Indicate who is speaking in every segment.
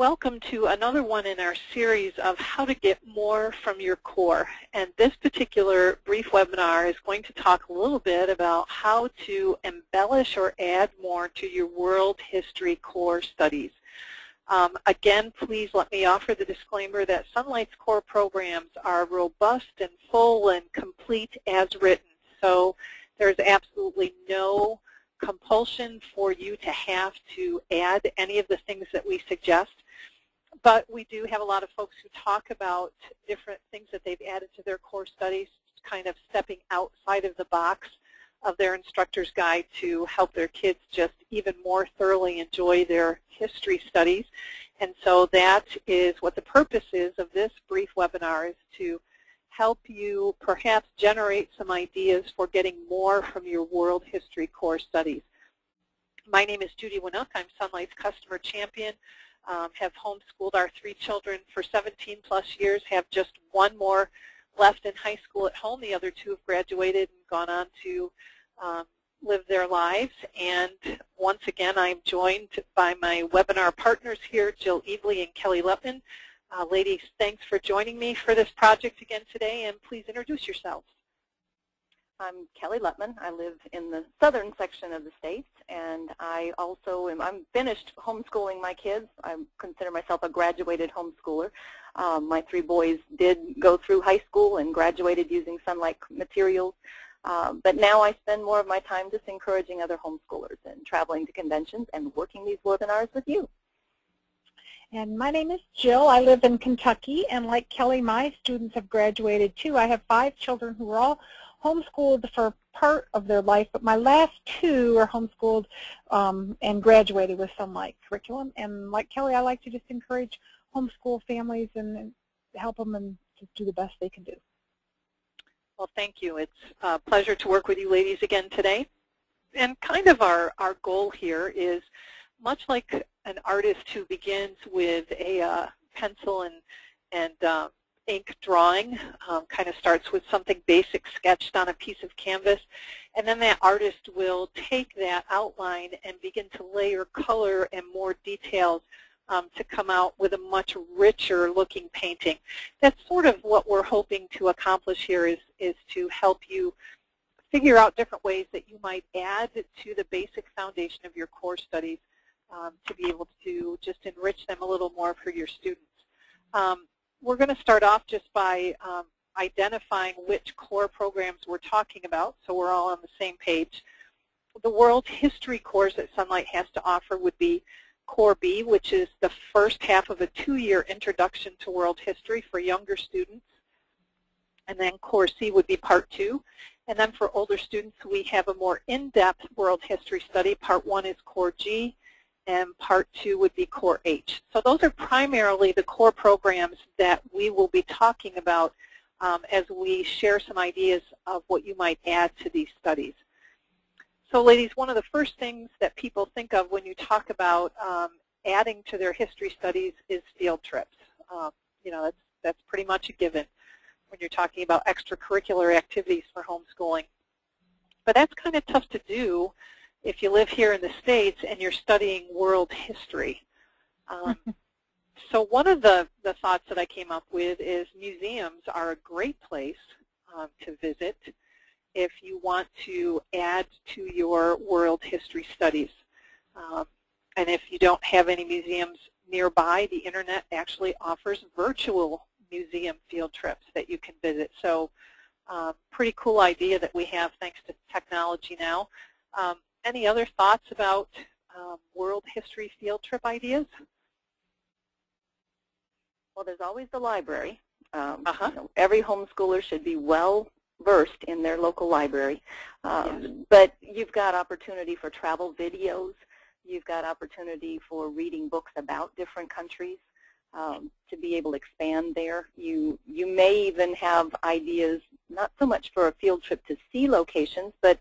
Speaker 1: Welcome to another one in our series of how to get more from your core. And this particular brief webinar is going to talk a little bit about how to embellish or add more to your world history core studies. Again, please let me offer the disclaimer that Sonlight's core programs are robust and full and complete as written. So there's absolutely no compulsion for you to have to add any of the things that we suggest. But we do have a lot of folks who talk about different things that they've added to their core studies, kind of stepping outside of the box of their instructor's guide to help their kids just even more thoroughly enjoy their history studies. And so that is what the purpose is of this brief webinar, is to help you perhaps generate some ideas for getting more from your world history core studies. My name is Judy Winook. I'm Sonlight's customer champion. Have homeschooled our 3 children for 17 plus years, have just one more left in high school at home. The other 2 have graduated and gone on to live their lives. And once again, I'm joined by my webinar partners here, Jill Evely and Kelly Lutman. Ladies, thanks for joining me for this project again today, and please introduce yourselves.
Speaker 2: I'm Kelly Lutman. I live in the southern section of the state, and I'm finished homeschooling my kids. I consider myself a graduated homeschooler. My 3 boys did go through high school and graduated using Sonlight materials, but now I spend more of my time just encouraging other homeschoolers and traveling to conventions and working these webinars with you.
Speaker 3: And my name is Jill. I live in Kentucky, and like Kelly, my students have graduated too. I have 5 children who were all homeschooled for part of their life, but my last 2 are homeschooled and graduated with Sonlight curriculum. And like Kelly, I like to just encourage homeschool families and help them and just do the best they can do.
Speaker 1: Well, thank you. It's a pleasure to work with you ladies again today. And kind of our goal here is, much like an artist who begins with a pencil and ink drawing, kind of starts with something basic sketched on a piece of canvas, and then that artist will take that outline and begin to layer color and more details to come out with a much richer looking painting. That's sort of what we're hoping to accomplish here, is to help you figure out different ways that you might add to the basic foundation of your core studies to be able to just enrich them a little more for your students. We're going to start off just by identifying which core programs we're talking about, so we're all on the same page. The world history course that Sonlight has to offer would be Core B, which is the first half of a 2-year introduction to world history for younger students. And then Core C would be Part 2. And then for older students, we have a more in-depth world history study. Part 1 is Core G, and Part 2 would be Core H. So those are primarily the core programs that we will be talking about as we share some ideas of what you might add to these studies. So ladies, one of the first things that people think of when you talk about adding to their history studies is field trips. You know, that's pretty much a given when you're talking about extracurricular activities for homeschooling. But that's kind of tough to do if you live here in the States and you're studying world history. So one of the thoughts that I came up with is museums are a great place to visit if you want to add to your world history studies. And if you don't have any museums nearby, the internet actually offers virtual museum field trips that you can visit. So pretty cool idea that we have thanks to technology now. Any other thoughts about world history field trip ideas?
Speaker 2: Well, there's always the library. You know, every homeschooler should be well versed in their local library.
Speaker 1: Yes.
Speaker 2: But you've got opportunity for travel videos. You've got opportunity for reading books about different countries to be able to expand there. You may even have ideas, not so much for a field trip to see locations, but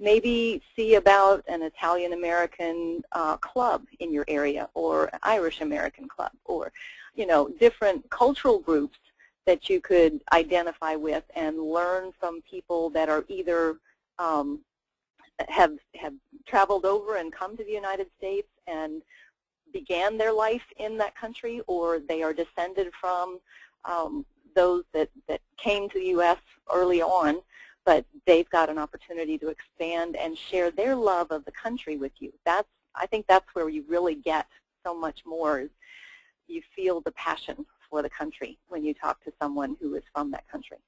Speaker 2: maybe see about an Italian-American club in your area, or an Irish-American club, or, you know, different cultural groups that you could identify with and learn from people that are either have traveled over and come to the United States and began their life in that country, or they are descended from those that came to the U.S. early on, but they've got an opportunity to expand and share their love of the country with you. I think that's where you really get so much more. Is you feel the passion for the country when you talk to someone who is from that country.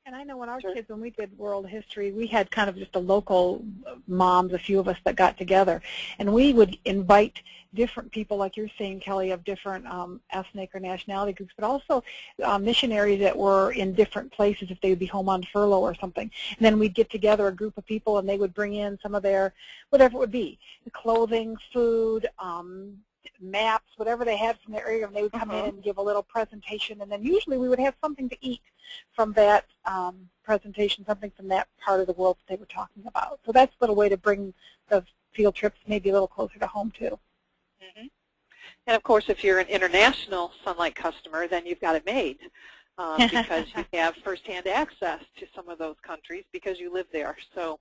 Speaker 3: And I know when our kids, when we did world history, we had kind of just a local moms, a few of us that got together, and we would invite different people, like you're saying, Kelly, of different ethnic or nationality groups, but also missionaries that were in different places if they would be home on furlough or something. And then we'd get together a group of people, and they would bring in some of their, whatever it would be, the clothing, food, maps, whatever they had from their area, and they would come in and give a little presentation, and then usually we would have something to eat from that presentation, something from that part of the world that they were talking about. So that's a little way to bring the field trips maybe a little closer to home too.
Speaker 1: And of course, if you're an international Sonlight customer, then you've got it made because you have firsthand access to some of those countries because you live there. So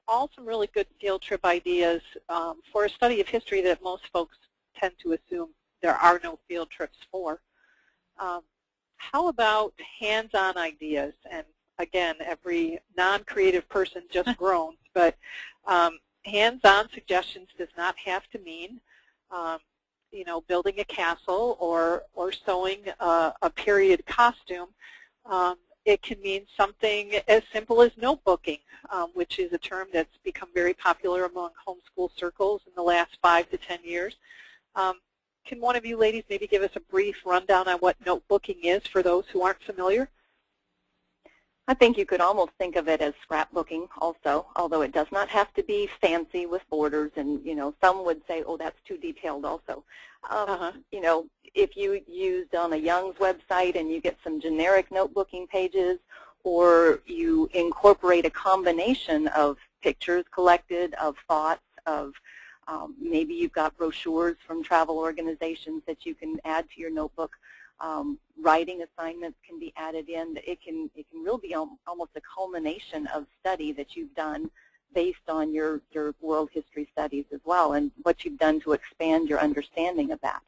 Speaker 1: all some really good field trip ideas for a study of history that most folks tend to assume there are no field trips for. How about hands-on ideas? And again, every non-creative person just groans, but hands-on suggestions does not have to mean you know, building a castle or sewing a period costume. It can mean something as simple as notebooking, which is a term that's become very popular among homeschool circles in the last 5 to 10 years. Can one of you ladies maybe give us a brief rundown on what notebooking is for those who aren't familiar?
Speaker 2: I think you could almost think of it as scrapbooking also, although it does not have to be fancy with borders, and you know, some would say, oh, that's too detailed also. You know, if you used on a Young's website and you get some generic notebooking pages, or you incorporate a combination of pictures collected, of thoughts, of maybe you've got brochures from travel organizations that you can add to your notebook. Writing assignments can be added in. It can really be almost a culmination of study that you've done based on your world history studies as well, and what you've done to expand your understanding of that.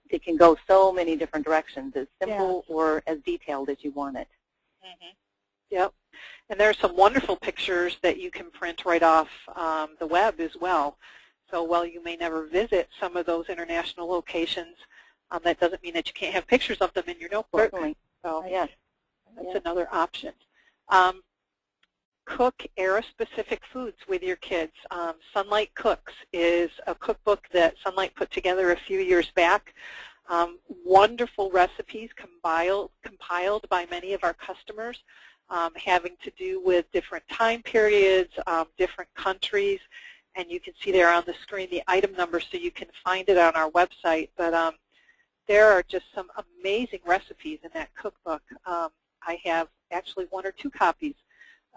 Speaker 2: It can go so many different directions, as simple or as detailed as you want it.
Speaker 1: Yep. And there are some wonderful pictures that you can print right off the web as well. So while you may never visit some of those international locations, that doesn't mean that you can't have pictures of them in your notebook.
Speaker 2: Certainly.
Speaker 1: So
Speaker 2: yes,
Speaker 1: that's another option. Cook era-specific foods with your kids. Sonlight Cooks is a cookbook that Sonlight put together a few years back. Wonderful recipes compiled by many of our customers, having to do with different time periods, different countries, and you can see there on the screen the item number so you can find it on our website. But there are just some amazing recipes in that cookbook. I have actually 1 or 2 copies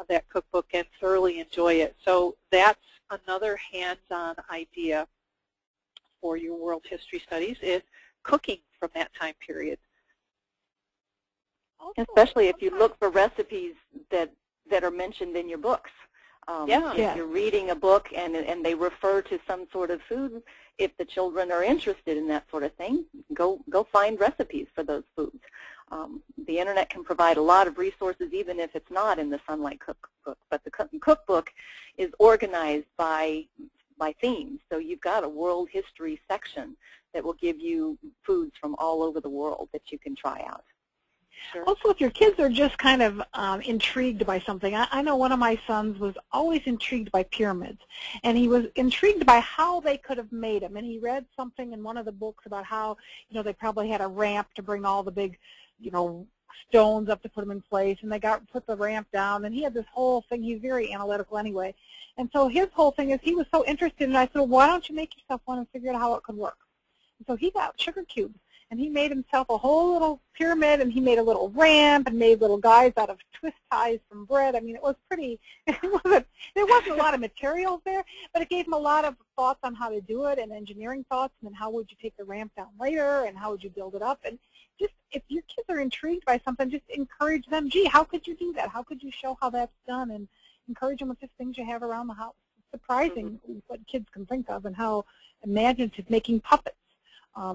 Speaker 1: of that cookbook and thoroughly enjoy it. So that's another hands-on idea for your world history studies, is cooking from that time period.
Speaker 2: Especially if you look for recipes that are mentioned in your books. If you're reading a book and they refer to some sort of food, if the children are interested in that sort of thing, go find recipes for those foods. The internet can provide a lot of resources, even if it's not in the Sonlight cookbook. But the cookbook is organized by themes. So you've got a world history section that will give you foods from all over the world that you can try out.
Speaker 3: Sure. Also, if your kids are just kind of intrigued by something, I know one of my sons was always intrigued by pyramids, and he was intrigued by how they could have made them. And he read something in one of the books about how, you know, they probably had a ramp to bring all the big, you know, stones up to put them in place, and they put the ramp down. And he had this whole thing. He's very analytical anyway, and so his whole thing is he was so interested. And I said, well, why don't you make yourself one and figure out how it could work? And so he got sugar cubes. And he made himself a whole little pyramid, and he made a little ramp, and made little guys out of twist ties from bread. I mean, it was pretty. There wasn't a lot of materials there, but it gave him a lot of thoughts on how to do it, and engineering thoughts, and then how would you take the ramp down later, and how would you build it up. And just, if your kids are intrigued by something, just encourage them. Gee, how could you do that? How could you show how that's done? And encourage them with just things you have around the house. surprising what kids can think of and how imaginative, making puppets,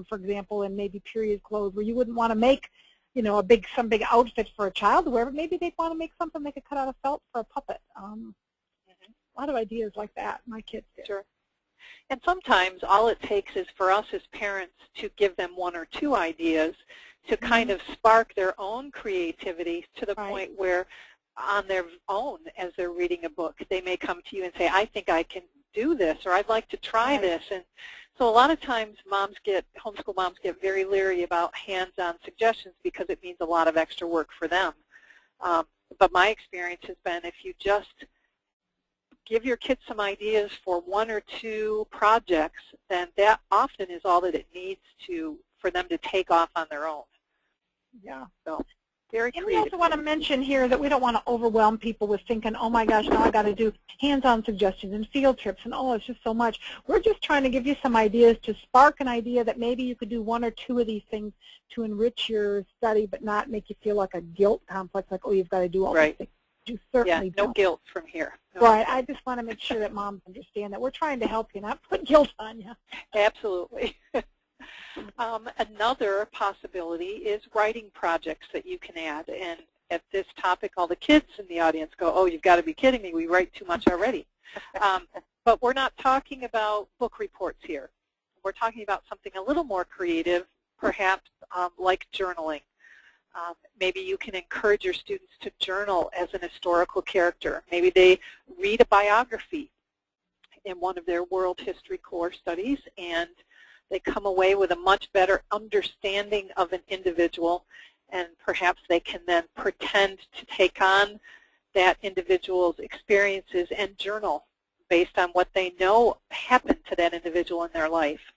Speaker 3: for example, and maybe period clothes where you wouldn't want to make, you know, some big outfit for a child to wear, but maybe they'd want to make something they could cut out of felt for a puppet. A lot of ideas like that my kids did.
Speaker 1: Sure. And sometimes all it takes is for us as parents to give them one or two ideas to kind of spark their own creativity to the point where on their own, as they're reading a book, they may come to you and say, I think I can do this, or I'd like to try this. And so a lot of times homeschool moms get very leery about hands-on suggestions because it means a lot of extra work for them. But my experience has been if you just give your kids some ideas for one or two projects, then that often is all that it needs for them to take off on their own.
Speaker 3: Yeah.
Speaker 1: So very creative.
Speaker 3: And we also want to mention here that we don't want to overwhelm people with thinking, oh my gosh, now I got to do hands-on suggestions and field trips and oh, it's just so much. We're just trying to give you some ideas to spark an idea that maybe you could do one or two of these things to enrich your study but not make you feel like a guilt complex, like, oh, you've got to do all these things. You certainly
Speaker 1: no
Speaker 3: don't.
Speaker 1: guilt from here. No.
Speaker 3: Right. I just want to make sure that moms understand that we're trying to help you, not put guilt on you.
Speaker 1: Absolutely. Another possibility is writing projects that you can add. And at this topic, all the kids in the audience go, oh, you've got to be kidding me. We write too much already. But we're not talking about book reports here. We're talking about something a little more creative, perhaps like journaling. Maybe you can encourage your students to journal as an historical character. Maybe they read a biography in one of their world history core studies, and they come away with a much better understanding of an individual, and perhaps they can then pretend to take on that individual's experiences and journal based on what they know happened to that individual in their life.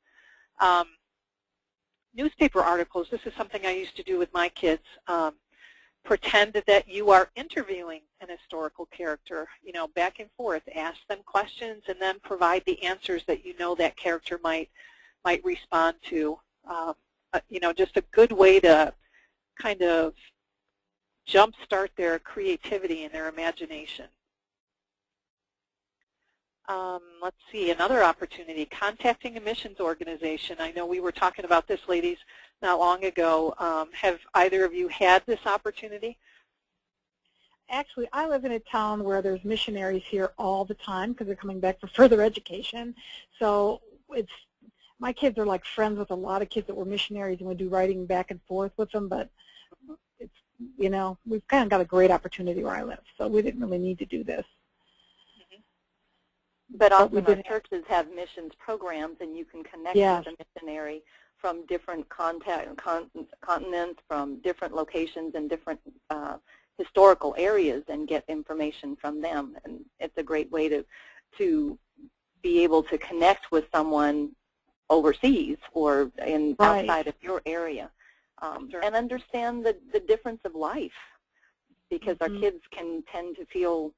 Speaker 1: Newspaper articles, this is something I used to do with my kids. Pretend that you are interviewing an historical character, you know, back and forth. Ask them questions and then provide the answers that you know that character might respond to. You know, just a good way to kind of jumpstart their creativity and their imagination. Let's see, another opportunity, contacting a missions organization. I know we were talking about this, ladies, not long ago. Have either of you had this opportunity?
Speaker 3: Actually, I live in a town where there's missionaries here all the time because they're coming back for further education. So my kids are like friends with a lot of kids that were missionaries, and we do writing back and forth with them, but it's, you know, we've kind of got a great opportunity where I live, so we didn't really need to do this.
Speaker 2: But often our churches have missions programs, and you can connect with a missionary from different continents, from different locations and different historical areas, and get information from them. And it's a great way to be able to connect with someone overseas or outside of your area, and understand the difference of life, because our kids can tend to feel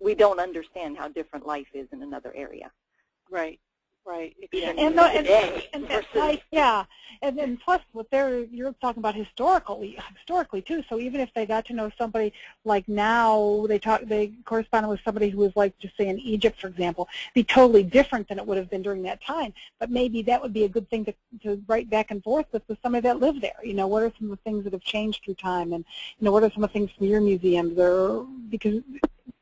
Speaker 2: we don't understand how different life is in another area.
Speaker 1: Right. Right.
Speaker 3: And then plus you're talking about historically too. So even if they got to know somebody, like now they corresponded with somebody who was, like, just say in Egypt, for example, be totally different than it would have been during that time. But maybe that would be a good thing to write back and forth with somebody that lived there. You know, what are some of the things that have changed through time, and you know, what are some of the things from your museums, or because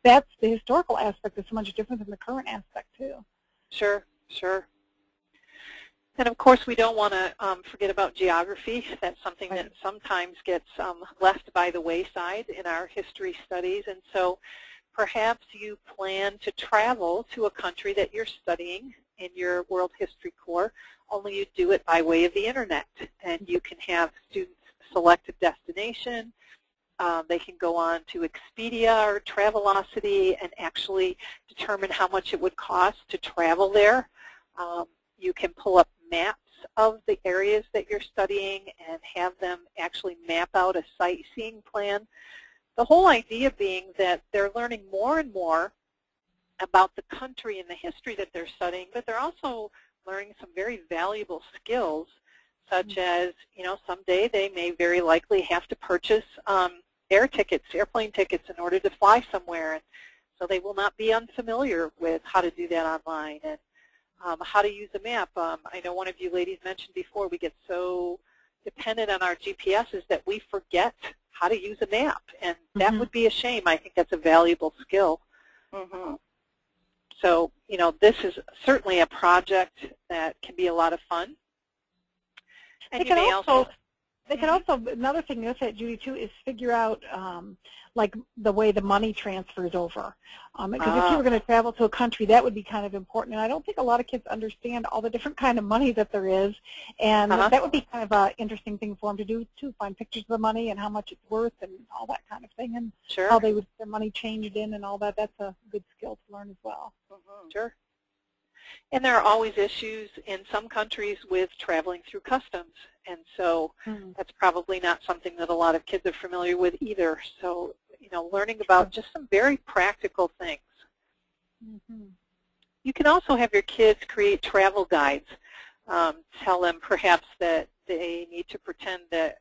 Speaker 3: that's the historical aspect is so much different than the current aspect too.
Speaker 1: Sure. Sure. And of course, we don't want to forget about geography. That's something that sometimes gets left by the wayside in our history studies. And so perhaps you plan to travel to a country that you're studying in your world history core, only you do it by way of the internet. And you can have students select a destination. They can go on to Expedia or Travelocity and actually determine how much it would cost to travel there. You can pull up maps of the areas that you're studying and have them actually map out a sightseeing plan. The whole idea being that they're learning more and more about the country and the history that they're studying, but they're also learning some very valuable skills, such as, you know, someday they may very likely have to purchase airplane tickets in order to fly somewhere. And So they will not be unfamiliar with how to do that online and how to use a map. I know one of you ladies mentioned before we get so dependent on our GPSs that we forget how to use a map, and that would be a shame. I think that's a valuable skill. So, you know, this is certainly a project that can be a lot of fun. And you may also
Speaker 3: they can also, another thing you said, Judy, too, is figure out like the way the money transfers over. Because if you were going to travel to a country, that would be kind of important. And I don't think a lot of kids understand all the different kind of money that there is. And that would be kind of an interesting thing for them to do, too, find pictures of the money and how much it's worth and all that kind of thing. And how they would get their money changed in and all that. That's a good skill to learn as well.
Speaker 1: Sure. And there are always issues in some countries with traveling through customs. And so that's probably not something that a lot of kids are familiar with either. So, you know, learning about just some very practical things. You can also have your kids create travel guides. Tell them perhaps that they need to pretend that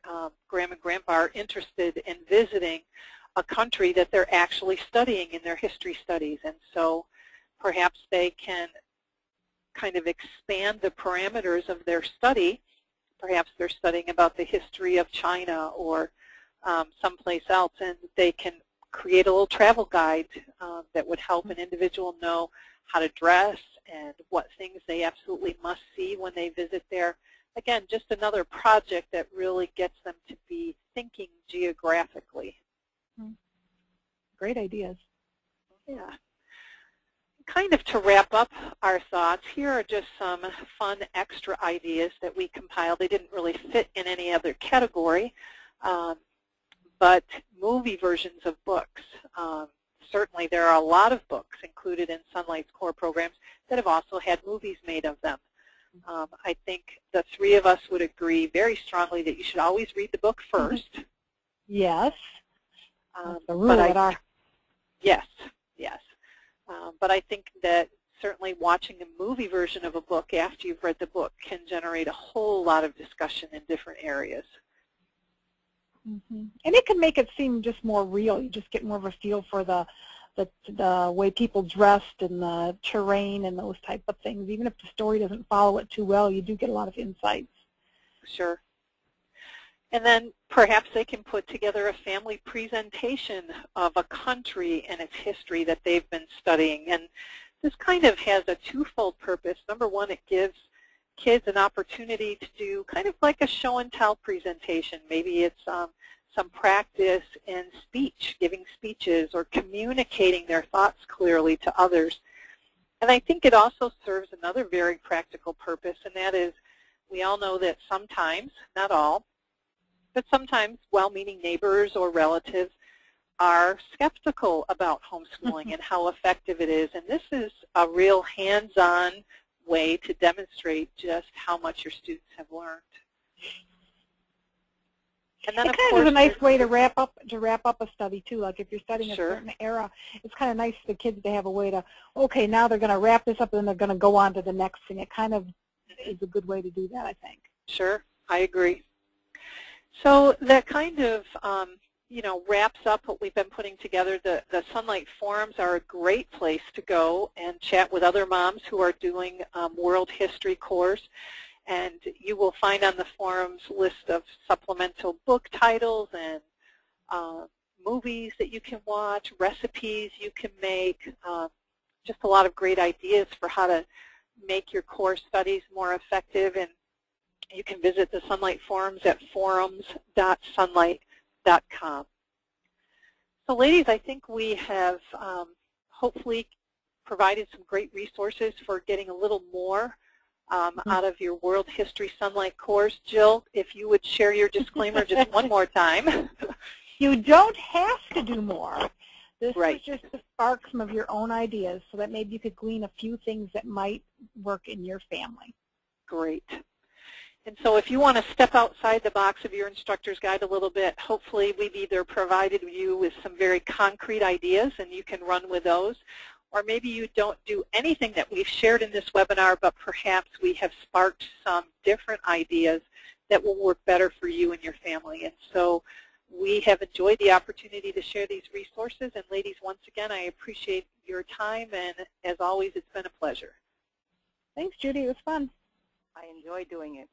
Speaker 1: Grandma and Grandpa are interested in visiting a country that they're actually studying in their history studies. And so perhaps they can kind of expand the parameters of their study. Perhaps they're studying about the history of China or someplace else, and they can create a little travel guide that would help an individual know how to dress and what things they absolutely must see when they visit there. Again, just another project that really gets them to be thinking geographically.
Speaker 3: Great ideas.
Speaker 1: Yeah. Kind of to wrap up our thoughts, here are just some fun extra ideas that we compiled. They didn't really fit in any other category, but movie versions of books. Certainly there are a lot of books included in Sonlight's core programs that have also had movies made of them. I think the three of us would agree very strongly that you should always read the book first.
Speaker 3: Yes. The rule at our...
Speaker 1: Yes, yes. But I think that certainly watching a movie version of a book after you've read the book can generate a whole lot of discussion in different areas.
Speaker 3: And it can make it seem just more real. You just get more of a feel for the way people dressed and the terrain and those type of things. Even if the story doesn't follow it too well, you do get a lot of insights. Sure.
Speaker 1: And then perhaps they can put together a family presentation of a country and its history that they've been studying. And this kind of has a twofold purpose. Number one, it gives kids an opportunity to do kind of like a show and tell presentation. Maybe it's some practice in speech, giving speeches or communicating their thoughts clearly to others. And I think it also serves another very practical purpose, and that is we all know that sometimes, not all, but sometimes well-meaning neighbors or relatives are skeptical about homeschooling and how effective it is. And this is a real hands-on way to demonstrate just how much your students have learned. And then,
Speaker 3: it kind of is a nice way to wrap up a study too. Like if you're studying a certain era, it's kind of nice for the kids to have a way to, okay, now they're going to wrap this up and they're going to go on to the next thing. It kind of is a good way to do that, I think.
Speaker 1: Sure, I agree. So that kind of, you know, wraps up what we've been putting together. The Sonlight forums are a great place to go and chat with other moms who are doing world history course. And you will find on the forums list of supplemental book titles and movies that you can watch, recipes you can make, just a lot of great ideas for how to make your core studies more effective. And you can visit the Sonlight forums at forums.sonlight.com. So ladies, I think we have hopefully provided some great resources for getting a little more out of your World History Sonlight course. Jill, if you would share your disclaimer just one more time.
Speaker 3: You don't have to do more. This is just to spark some of your own ideas so that maybe you could glean a few things that might work in your family.
Speaker 1: Great. And so if you want to step outside the box of your instructor's guide a little bit, hopefully we've either provided you with some very concrete ideas and you can run with those, or maybe you don't do anything that we've shared in this webinar, but perhaps we have sparked some different ideas that will work better for you and your family. And so We have enjoyed the opportunity to share these resources, and ladies, once again, I appreciate your time, and as always, it's been a pleasure.
Speaker 3: Thanks, Judy. It was fun.
Speaker 2: I enjoyed doing it.